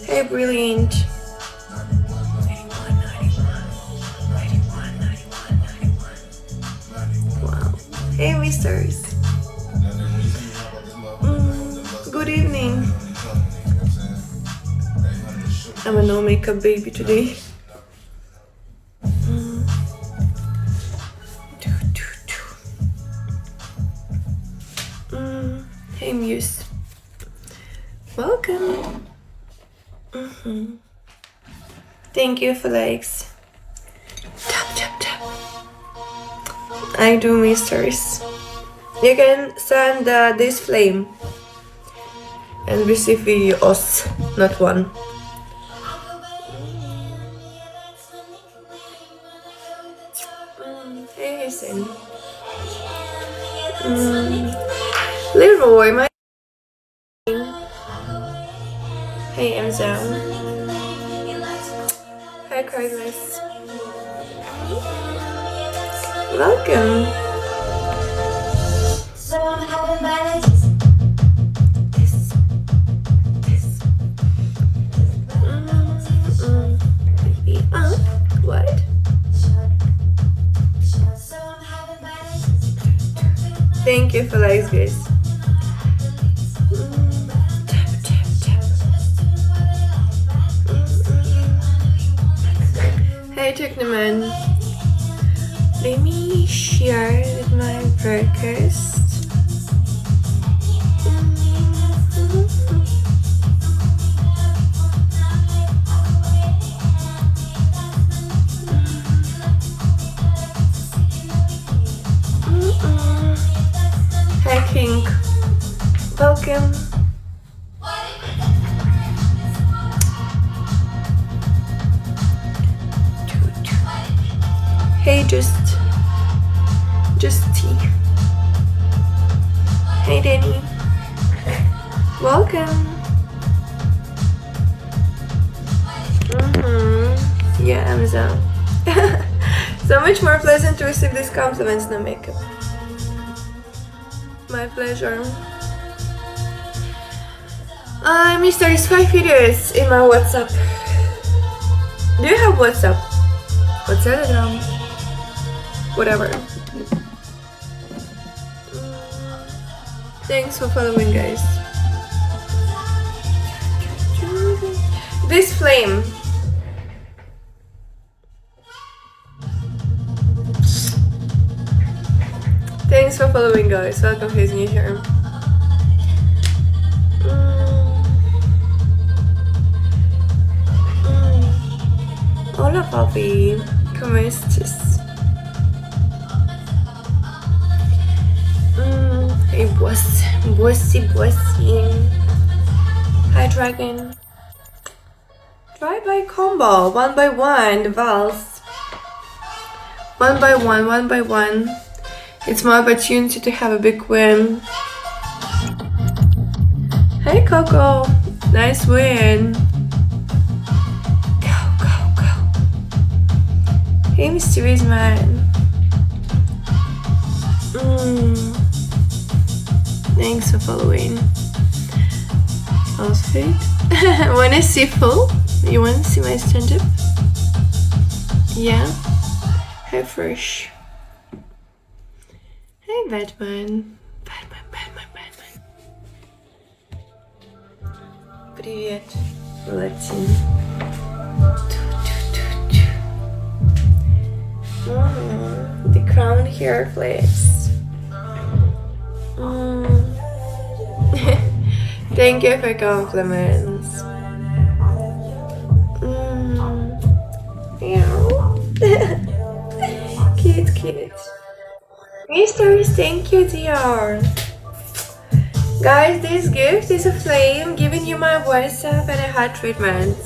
Hey, brilliant. Wow. Hey, misters. Good evening. I'm a no makeup baby today. Hey, Muse. Welcome. Thank you for likes. Tap, tap, tap. I do, misters. You can send this flame and receive videos, not one. Hey, Hussein. Leroy, my. Hey, Emza. Hi, Carlos. Welcome. What? Thank you for likes, guys. Tap, tap, tap. Hey, Technoman. Let me share with my broadcast. Hi, King. Welcome. Hey, just tea. Hey, Danny. Welcome. Yeah, Amazon. So much more pleasant to receive these compliments, no makeup. My pleasure. I missed 5 videos in my WhatsApp. Do you have WhatsApp? Or Telegram? Whatever. Thanks for following, guys. This flame. Thanks for following, guys. Welcome who's new here. Hola, papi. ¿Cómo estás? Hey, bossy. Hi, Dragon. Drive-by combo. 1 by 1. Vals. 1 by 1. It's my opportunity to have a big win. Hey, Coco. Nice win. Go. Hey, mysterious man. Thanks for following. Outfit. Wanna see full? You wanna see my stand-up? Yeah. Hi, Fresh. Hey, Batman. Привет, Латин. The crown hair flex. Thank you for compliments. Cute. Misters, thank you, DR. Guys, this gift is a flame giving you my WhatsApp and a hot treatment.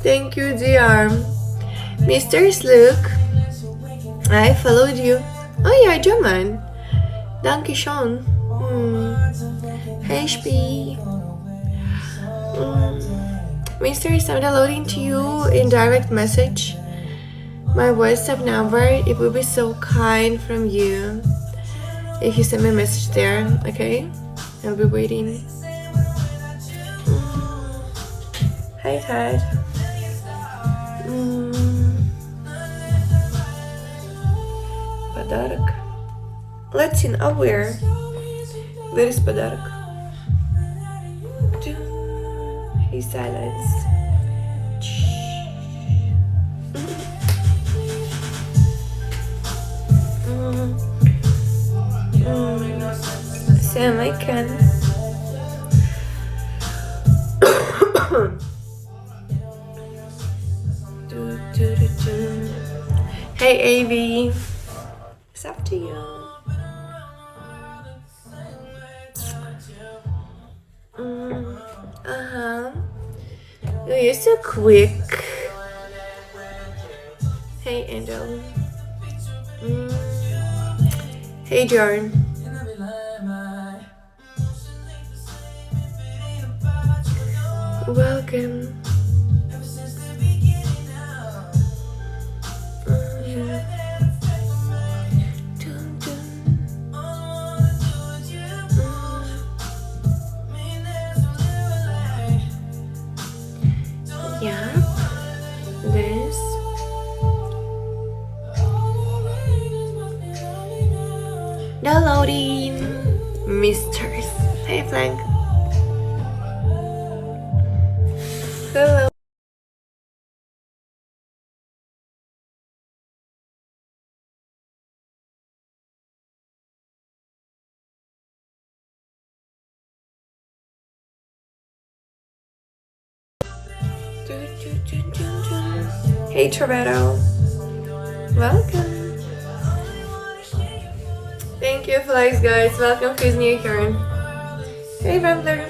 Thank you, DR. Misters, look. I followed you. Oh yeah, German. Danke schön. HP. Misters, I'm downloading to you in direct message my WhatsApp number. It will be so kind from you if you send me a message there, okay? I'll be waiting. Hey Ted. Подарок. Routinevlog. Where is подарок? Hey silence. Sam, I can. Hey Avi. It's up to you. Oh, you're so quick. Hey Angel. Hey Jordan. Welcome. Yeah, this. Downloading Misters. Hey Frank. Hello. Hey Toretto. Welcome. Thank you, Flags guys. Welcome to his new turn. Hey Rambler.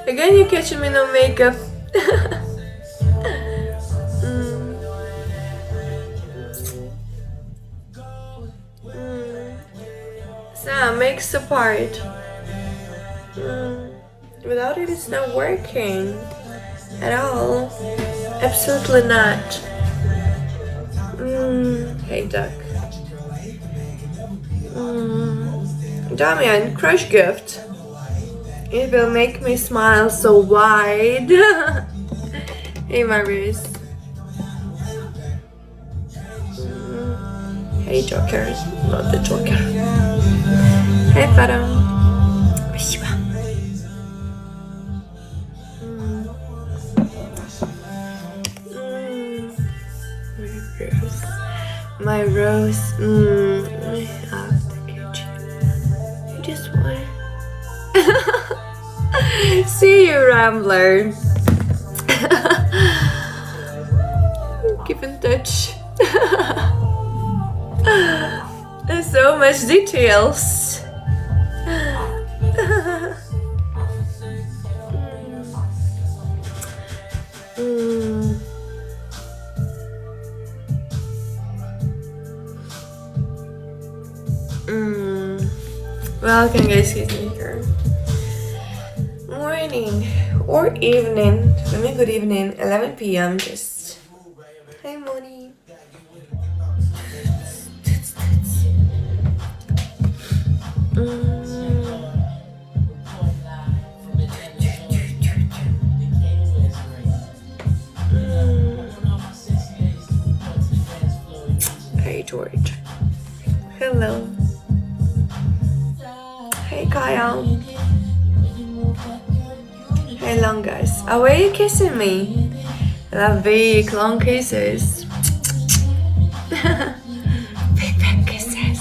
Again, you catching me no makeup. Sam, makes a part. Without it, it's not working at all. Absolutely not. Hey, Duck. Damian, crush gift. It will make me smile so wide. Hey, Marius. Hey, Joker. Not the Joker. Hey, Farah. My rose, out of the kitchen. I just want see you, Rambler. Keep in touch. There's so much details. Welcome guys, he's here. Morning or evening. For me, good evening. 11 p.m. just. Hi, Moni. Hey, George. Hello. Hey Kyle. Hey long guys. Oh, why are you kissing me? I love big long kisses. Big kisses.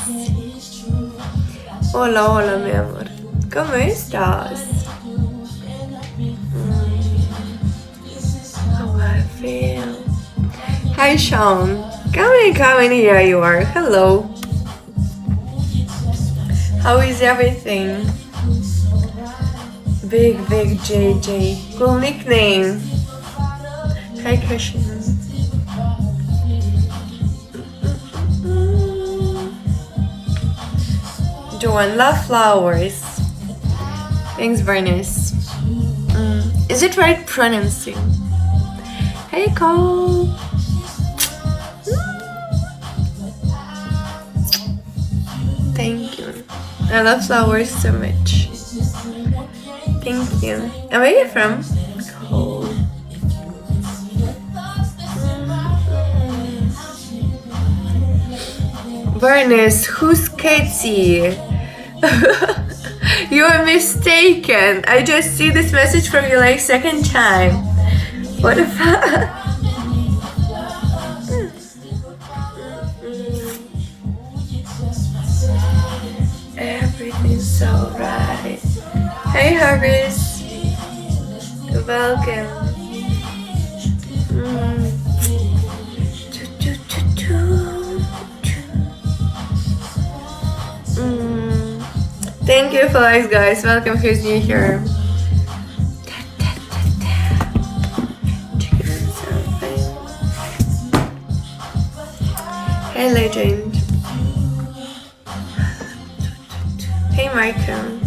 Hola, hola mi amor. ¿Cómo estás? How I feel. Hi Sean. Come in here you are. Hello. How is everything? Big JJ. Cool nickname. Hi Christian. Joanne, love flowers. Thanks, Bernice. Is it right pronouncing? Hey Cole. Thank you. I love flowers so much. Thank you. And where are you from? Cold. Bernice, who's Katie? You're mistaken. I just see this message from you like second time. What the fuck? Everything's alright. Hey Harris, welcome. Thank you for likes, guys. Welcome who's new here. Hey legend. Hey Michael.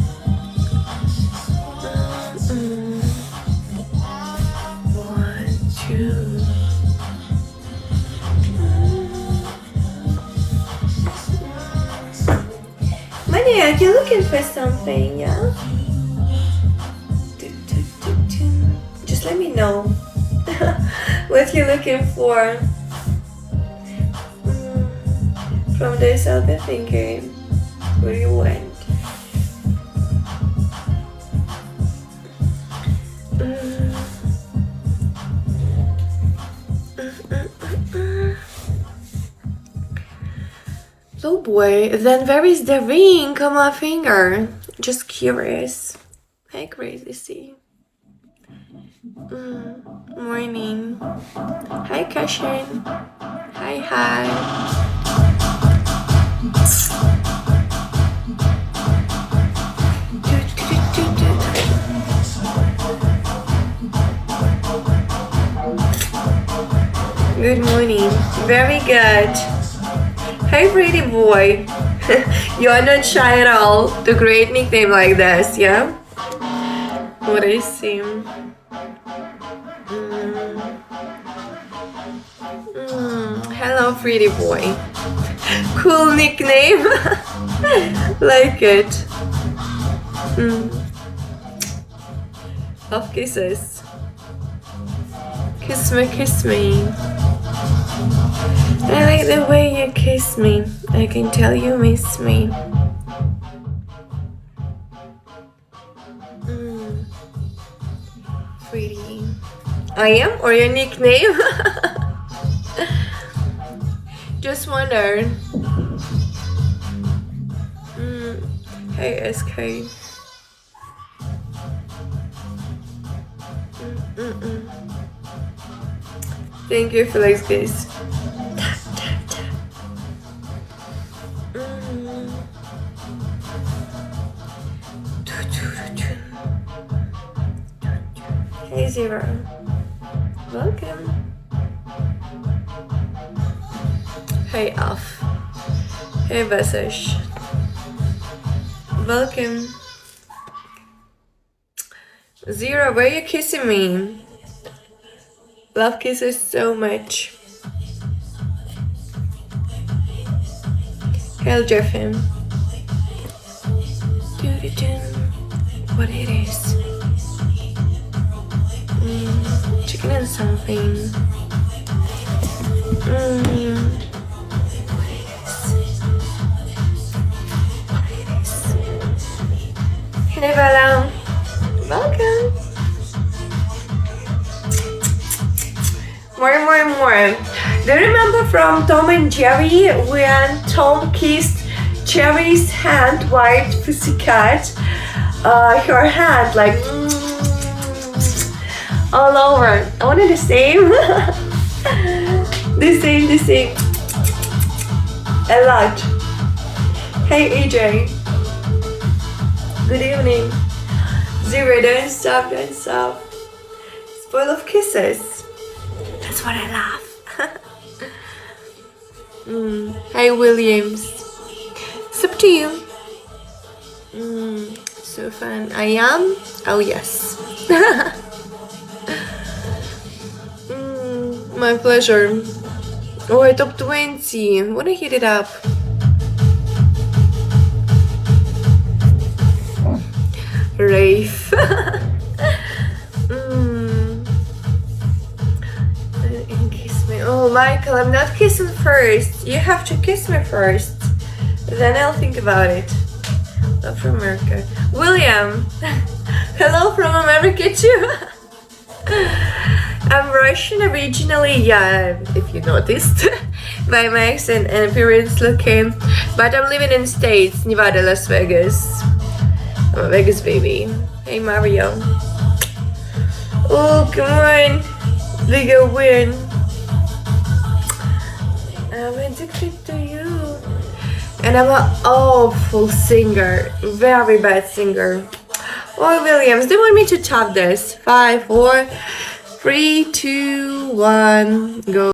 One, two. Money, are you looking for something? Yeah. Just let me know what you're looking for. From this, I'll be thinking where you went. Oh boy, then where is the ring on my finger? Just curious. Hey Crazy C. Morning. Hi Kashin. Hi. Good morning. Very good. Hey pretty boy. You're not shy at all. The great nickname like this, yeah? What I see. Hello pretty boy. Cool nickname. Like it. Love kisses. Kiss me. I like the way you kiss me. I can tell you miss me. Pretty. I am, or your nickname? Just wondered. Hey SK. Thank you for like this. Hey Zero. Welcome. Hey Alf. Hey Basash. Welcome. Zero, why are you kissing me? Love kisses so much. Hail Jeffin. What it is? Chicken and something. Hey Bella. Welcome. More. Do you remember from Tom and Jerry when Tom kissed Jerry's hand, white pussycat, her hand like all over. I wanted the same. the same. A lot. Hey AJ. Good evening. Zero, don't stop. It's full of kisses. That's what I love. Hi Williams. It's up to you. So fun. I am? Oh yes. My pleasure. Oh, top 20. Wanna heat it up? Rafe. Kiss me. Oh, Michael, I'm not kissing first. You have to kiss me first. Then I'll think about it. Love from America. William! Hello from America too! I'm Russian originally, yeah, if you noticed, by my accent and appearance looking. But I'm living in States, Nevada, Las Vegas. I'm a Vegas baby. Hey Mario. Oh, come on. We go win. I'm addicted to you. And I'm an awful singer. Very bad singer. Oh, Williams, do you want me to top this? 5, 4, 3, 2, 1, go.